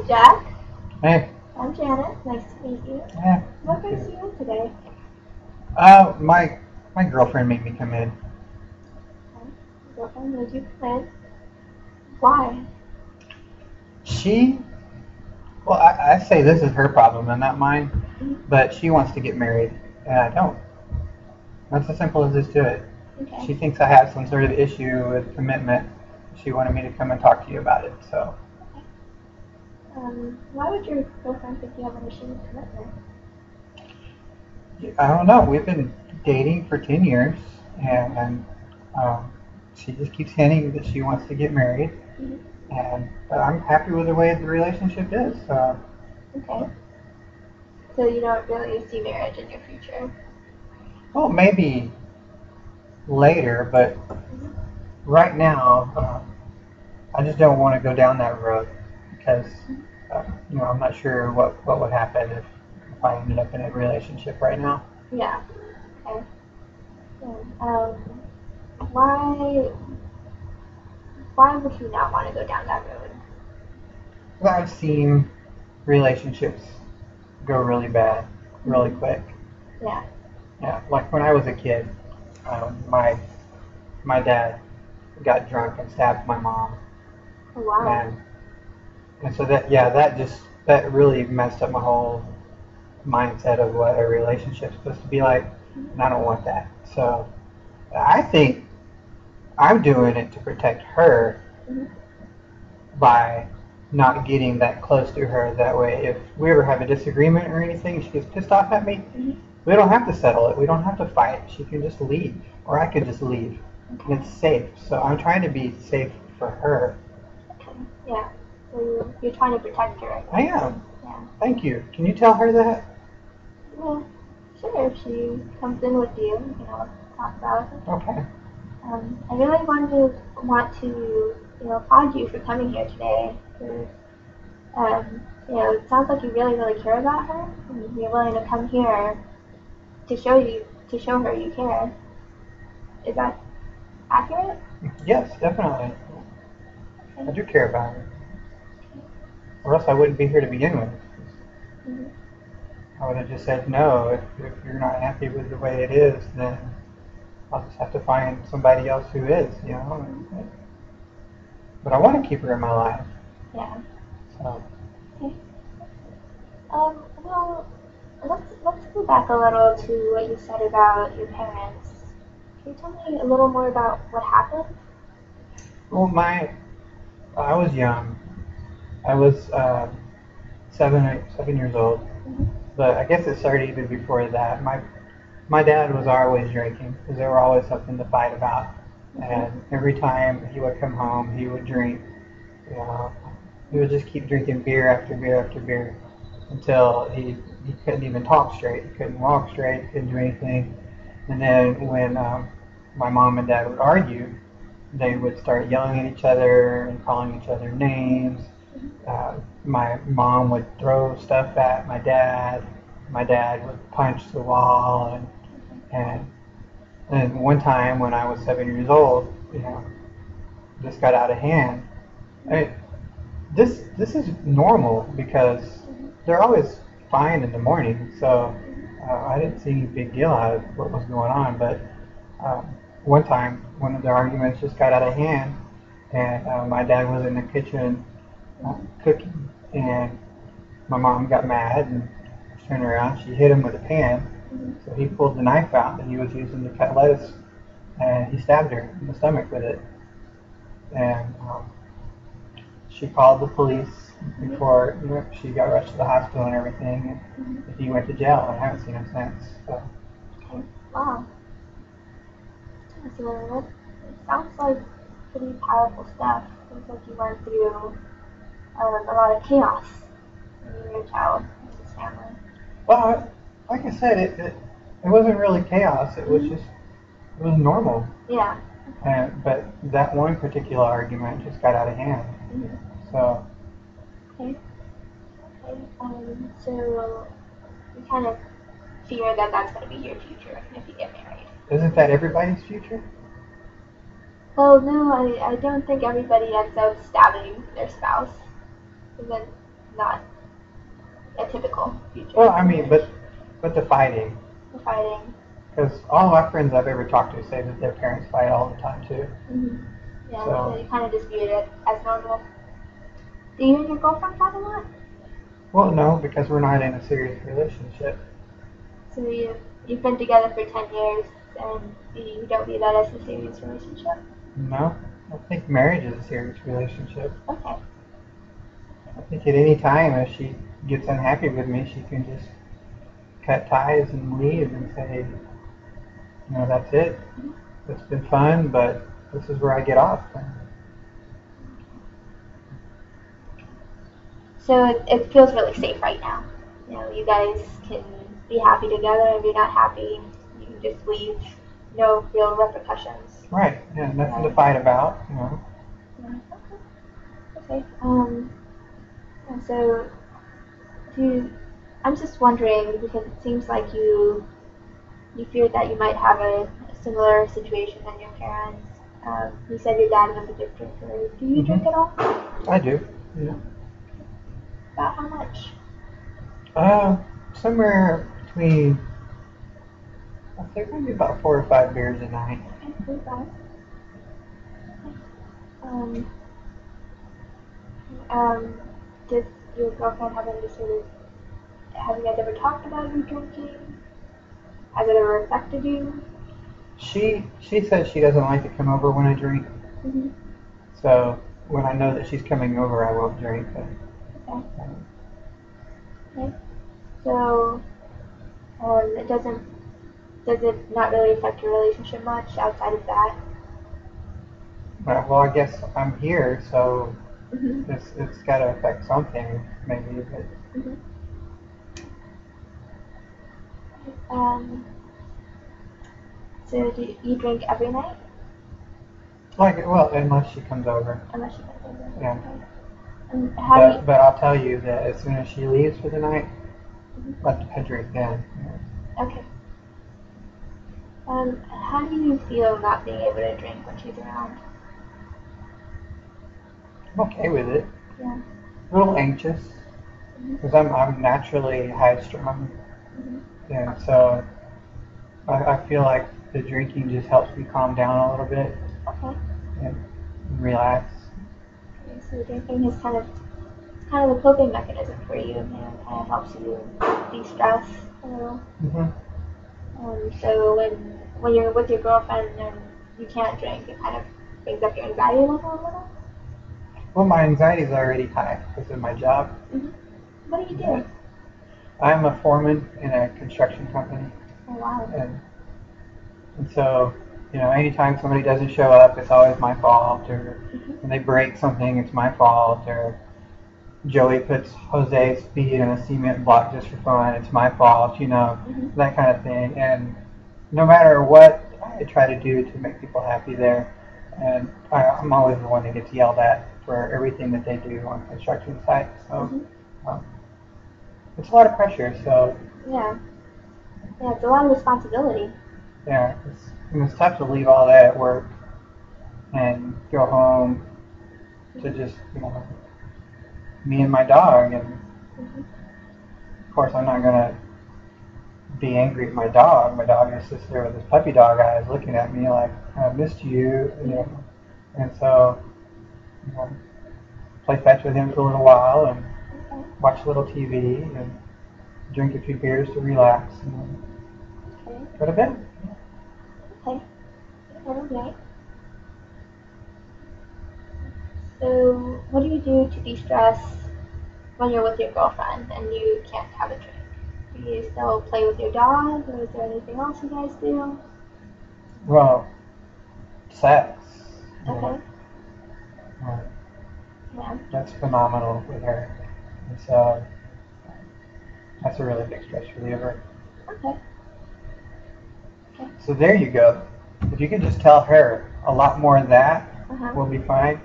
Jack. Hey. I'm Janeth. Nice to meet you. Yeah. What brings you in today? My girlfriend made me come in. Okay. Your girlfriend made you come in. Why? She, well, I say this is her problem and not mine, Mhm. but she wants to get married, and I don't. That's as simple as this to it. Okay. She thinks I have some sort of issue with commitment. She wanted me to come and talk to you about it. So Okay. Why would your girlfriend think you have an issue with commitment? I don't know. We've been dating for 10 years, and um, she just keeps hinting that she wants to get married, Mhm. and I'm happy with the way the relationship is. Okay. So you don't really see marriage in your future? Well, maybe later, but Mhm. right now, I just don't want to go down that road because, Mhm. I'm not sure what would happen if I ended up in a relationship right now. Yeah. Okay. Yeah. Why? Why would you not want to go down that road? Well, I've seen relationships go really bad, really Mhm. quick. Yeah. Yeah, like when I was a kid, my dad got drunk and stabbed my mom, Oh wow. and so that really messed up my whole mindset of what a relationship's supposed to be like, Mhm. and I don't want that. So I think I'm doing it to protect her Mhm. by not getting that close to her. That way, if we ever have a disagreement or anything, she gets pissed off at me, Mhm. we don't have to settle it. We don't have to fight. She can just leave, or I could just leave, and Okay. it's safe. So I'm trying to be safe for her. Okay. Yeah. So you're trying to protect her, I I guess. am. Yeah. Thank you. Can you tell her that? Yeah. Sure. If she comes in with you, talk about it. Okay. I really want to applaud you for coming here today. Because, it sounds like you really, really care about her, and you're willing to come here to show her you care. Is that accurate? Yes, definitely. I Okay. do care about her, Okay. or else I wouldn't be here to begin with. Mhm. I would have just said no. If you're not happy with the way it is, then I'll just have to find somebody else who is. Mhm. But I want to keep her in my life. Yeah. So, Okay. Well, let's go back a little to what you said about your parents. Can you tell me a little more about what happened? well, I was young. I was 7 years old, Mhm. but I guess it started even before that. My dad was always drinking because there were always something to fight about, Okay. and every time he would come home, he would drink. You know, he would just keep drinking beer after beer after beer until he couldn't even talk straight. He couldn't walk straight. Couldn't do anything. And then when my mom and dad would argue, they would start yelling at each other and calling each other names. Mhm. My mom would throw stuff at my dad. My dad would punch the wall, Okay. and and one time when I was 7 years old, this got out of hand. I Mhm. mean, this is normal because Mhm. they're always fine in the morning. So Mhm. I didn't see any big deal out of what was going on. But one time, one of the arguments just got out of hand, and my dad was in the kitchen Mhm. cooking, and my mom got mad and turned around. She hit him with a pan. Mhm. So he pulled the knife out that he was using to cut lettuce, and he stabbed her in the stomach with it. And she called the police Mhm. before she got rushed to the hospital and everything. Mhm. And he went to jail. I haven't seen him since. So, Okay. Wow. So it sounds like pretty powerful stuff. Seems like you went through a lot of chaos when you were a child in this family. well, like I said, it wasn't really chaos. It was Mhm. just it was normal. Yeah. Okay. But that one particular argument just got out of hand. Mhm. So Okay. Okay. So you kind of fear that that's going to be your future if you get married. isn't that everybody's future? Well, no, I don't think everybody ends up stabbing their spouse. And then not a typical future. Well, I mean, but the fighting. The fighting. Because all my friends I've ever talked to say that their parents fight all the time too. Mm-hmm. Yeah, So you kind of just view it as normal. Do you and your girlfriend fight a lot? well, no, because we're not in a serious relationship. So you've been together for 10 years, and you don't view that as a serious relationship? No, I think marriage is a serious relationship. Okay. I think at any time if she gets unhappy with me, she can just cut ties and leave and say, you know, that's it. It's been fun, but this is where I get off. So it feels really safe right now. You know, you guys can be happy together. If you're not happy, you can just leave. No real repercussions. Right. Yeah, nothing to fight about. You know. Yeah. Okay. And so I'm just wondering because it seems like you fear that you might have a similar situation than your parents. You said your dad was a big drinker. Do you drink at all? I do. Yeah. About how much? Somewhere between, I think maybe about 4 or 5 beers a night. Okay, pretty bad. Um, does your girlfriend have any sort of, have you guys ever talked about you drinking? Has it ever affected you? She says she doesn't like to come over when I drink. Mm-hmm. So when I know that she's coming over, I won't drink. Okay. Okay. So, does it not really affect your relationship much outside of that? Well, I guess I'm here, so Mm-hmm. it's got to affect something, maybe. But Mm-hmm. Um, so do you drink every night? like, well, unless she comes over. Unless you come over. Yeah. Okay. And how do you, But I'll tell you that as soon as she leaves for the night, Mhm. I drink then. Okay. How do you feel not being able to drink when she's around? I'm okay with it. Yeah. A little anxious Mm-hmm. because I'm naturally high strung, Mm-hmm. and so I feel like the drinking just helps me calm down a little bit Okay. and relax. Okay. So drinking is kind of a coping mechanism for you, and it kind of helps you de-stress a little. Mm-hmm. So when you're with your girlfriend and you can't drink, it kind of brings up your anxiety level a little. Well, my anxiety is already high because of my job. Mm-hmm. What do you But do? I'm a foreman in a construction company, Oh wow. and so you know, anytime somebody doesn't show up, it's always my fault, or Mm-hmm. when they break something, it's my fault, or Joey puts Jose's feet in a cement block just for fun, it's my fault, you know, Mm-hmm. that kind of thing. And no matter what I try to do to make people happy there, and I'm always the one that gets yelled at for everything that they do on construction sites. So Mm-hmm. um, it's a lot of pressure. So Yeah. Yeah, it's a lot of responsibility. yeah, it's tough to leave all that at work and go home to just, you know, me and my dog. And Mm-hmm. of course, I'm not gonna be angry at my dog. My dog just sits there with his puppy dog eyes looking at me like, I missed you, you know. And so, you know, play fetch with him for a little while and Okay. watch a little TV and drink a few beers to relax and then Okay. go to bed. Okay. Okay. So, what do you do to de-stress when you're with your girlfriend and you can't have a drink? Do you still play with your dog, or is there anything else you guys do? Well, sex, you know, Okay. uh, Yeah. that's phenomenal with her. And so that's a really big stress reliever. Okay. Okay. So there you go. If you could just tell her a lot more of that, Uh huh. we'll be fine.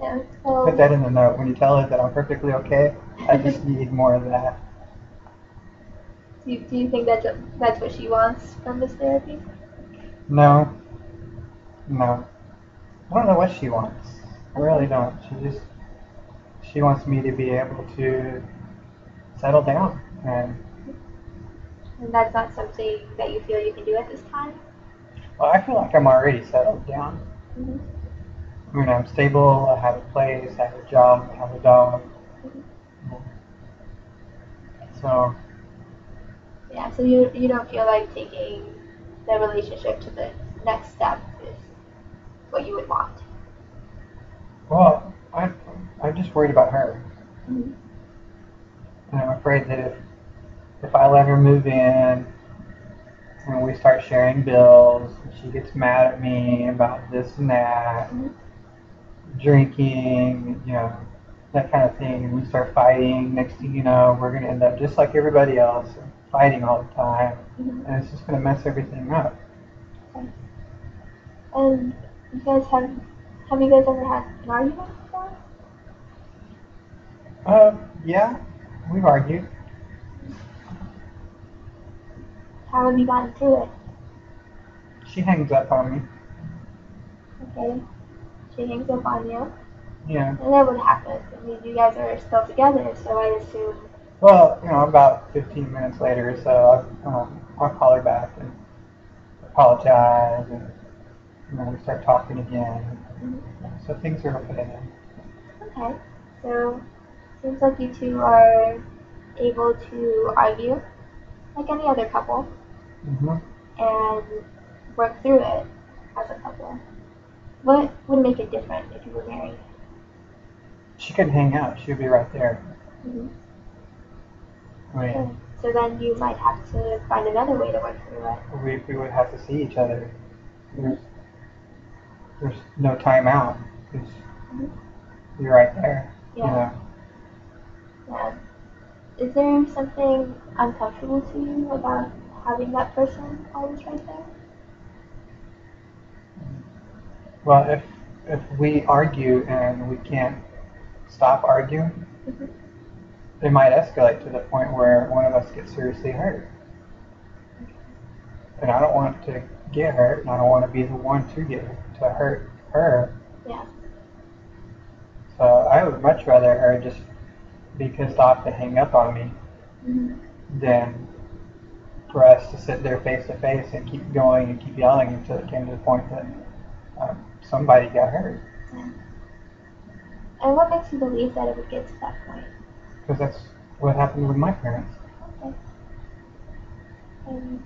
Yeah. Put that in the note. When you tell her that I'm perfectly okay, I just need more of that. Do you think that's what she wants from this therapy? No, no. I don't know what she wants. I really Okay. don't. she wants me to be able to settle down. And that's not something that you feel you can do at this time? Well, I feel like I'm already settled down. Mm-hmm. I mean, I'm stable. I have a place. I have a job. I have a dog. Mm-hmm. So, Yeah, so you don't feel like taking the relationship to the next step is what you would want. well, I'm just worried about her. Mm-hmm. And I'm afraid that if I let her move in and we start sharing bills, and she gets mad at me about this and that, Mm-hmm. drinking, that kind of thing, and we start fighting, next thing you know, we're going to end up just like everybody else, fighting all the time, Mm-hmm. and it's just going to mess everything up. Okay. And you guys have you guys ever had an argument before? Yeah, we've argued. How have you gotten through it? She hangs up on me. Okay. She hangs up on you. Yeah. And then what happens? I mean, you guys are still together, so I assume. Well, about 15 minutes later or so, I'll call her back and apologize, and we start talking again. Mm-hmm. So things are okay then. Okay. So seems like you two are able to argue like any other couple Hmm. and work through it as a couple. What would make it different if you were married? She couldn't hang out. She'd be right there. Mm-hmm. I Okay. mean, So then you might have to find another way to work through it. we would have to see each other. There's there's no time out because Mm-hmm. you're right there. Yeah. Yeah. Is there something uncomfortable to you about having that person always right there? Well, if we argue and we can't stop arguing, Mm-hmm. it might escalate to the point where one of us gets seriously hurt. And I don't want to get hurt, and I don't want to be the one to hurt her. Yeah. So I would much rather her just be pissed off to hang up on me Mm-hmm. than for us to sit there face to face and keep going and keep yelling until it came to the point that somebody got hurt. Yeah. And what makes you believe that it would get to that point? Because that's what happened with my parents. Okay. And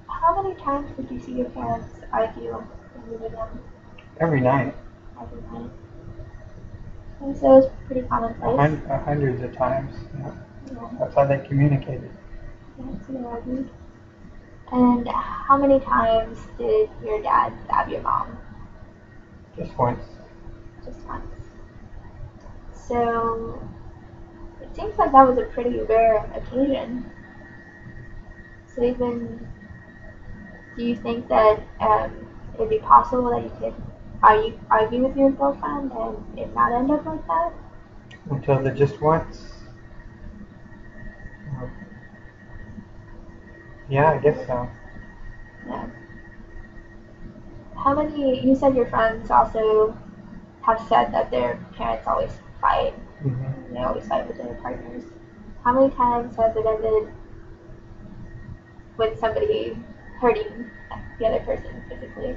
how many times did you see your parents argue when you were young? Every night. Every night. And so it was pretty commonplace. Hundreds of times. Yeah. That's how they communicated. Yeah, so they argued. And how many times did your dad stab your mom? Just once. Just once. So it seems like that was a pretty rare occasion. So even, do you think that it'd be possible that you could argue with your girlfriend and it not end up like that? Until the just once. Uh, yeah, I guess so. Yeah. How many, you said your friends also have said that their parents always fight. Mm-hmm. They always fight with their partners. How many times has it ended with somebody hurting the other person physically?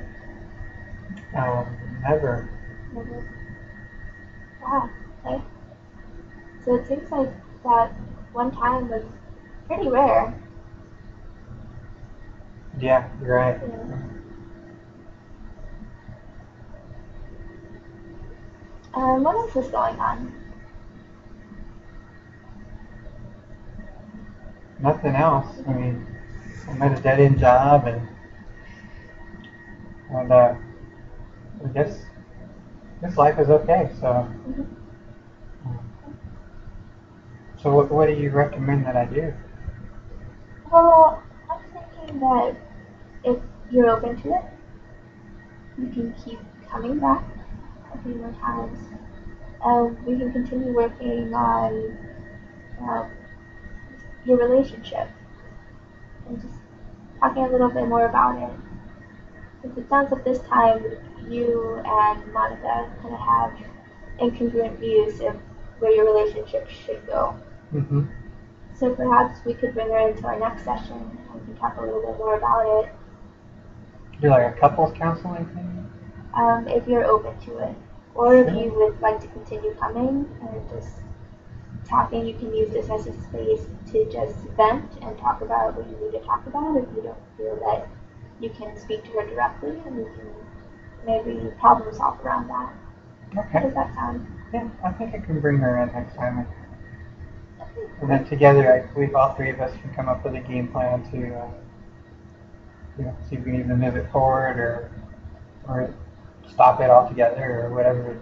Never. Never. Wow. Okay. So it seems like that one time was pretty rare. Yeah, you're right. Yeah. What else is going on? Nothing else. I mean, I'm at a dead end job, and I guess this life is okay. So, Mm-hmm. so what do you recommend that I do? Well, I'm thinking that if you're open to it, you can keep coming back a few more times. We can continue working on um, your relationship and just talking a little bit more about it. Because it sounds like this time you and Monica kind of have incongruent views of where your relationship should go. Mm-hmm. So perhaps we could bring her into our next session and we can talk a little bit more about it, Do like a couples counseling thing? if you're open to it. Or if Sure. you would like to continue coming and just talking, you can use this as a space to just vent and talk about what you need to talk about if you don't feel that you can speak to her directly, and you can maybe problem solve around that. How Okay. does that sound? Yeah, I think I can bring her in next time. And then together, we all three of us can come up with a game plan to, see if we can either move it forward or stop it altogether or whatever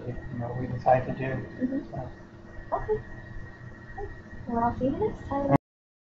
we decide to do. Mm-hmm. So. Okay. Well, I'll see you next time.